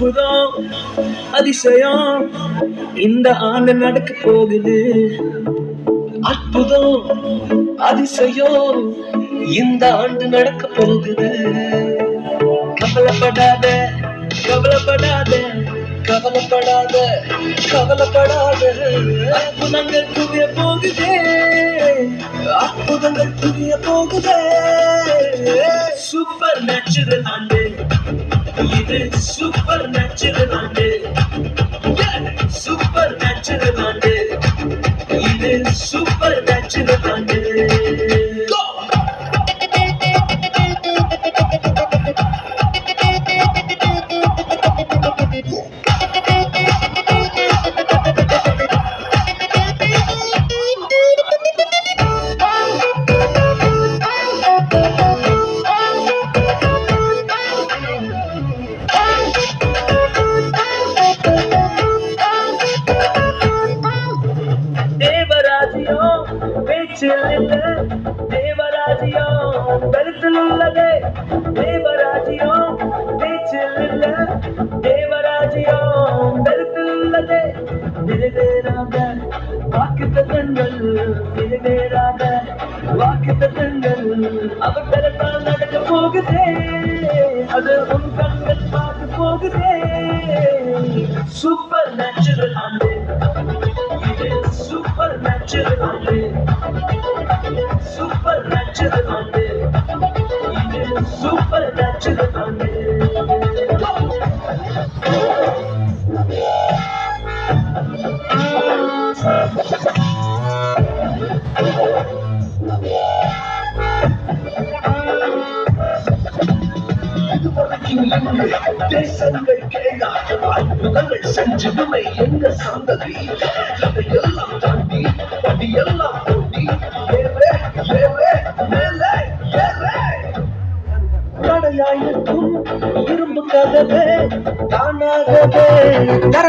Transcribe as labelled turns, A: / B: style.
A: அற்புதம் அதிசயம் இந்த ஆண்டு நடக்க போகுது. அற்புதம் அதிசயம் இந்த ஆண்டு நடக்க போகுது. கவலைப்படாத கவலைப்படாத கவலைப்படாத கவலைப்படாத. அற்புதங்கள் குவிய போகுதே, அற்புதங்கள் குவிய போகுதே. சூப்பர் நேச்சுரல் ஆண்டு இது, சூப்பர் நேச்சுரல் ஆண்டு, சூப்பர் நேச்சுரல் ஆண்டு இது, சூப்பர் நேச்சுரல் ஆண்டு. தேவராஜ்யம் பேச்சில் இல்ல, தேவராஜ்யம் கருத்தில் உள்ளதே. தேவராஜ்யம் பேச்சில் இல்ல, தேவராஜ்யம் கருத்தில் உள்ளதே. நிறைவேறாத வாக்குத்தத்தங்கள், நிறைவேறாத வாக்குத்தத்தங்கள் அவசரத்தால் நடக்க போகுதே. அது உன் கண்கள் பார்க்க போகுதே. சூப்பர் நேச்சுரல் ஆண்டு, சூப்பர் நேச்சுரல் ஆண்டு, சூப்பர் நேச்சுரல் ஆண்டு இது, சூப்பர் நேச்சுரல் ஆண்டு. தேசங்கள் கேளாத அற்புதங்கள் செஞ்சதுமே எங்க சந்ததி. அதையெல்லாம் தாண்டி படியெல்லாம் போட்டி ஏறே ஏறே மேலே ஏறே. தடையாயிருக்கும் இரும்பு கதவே தானாகவே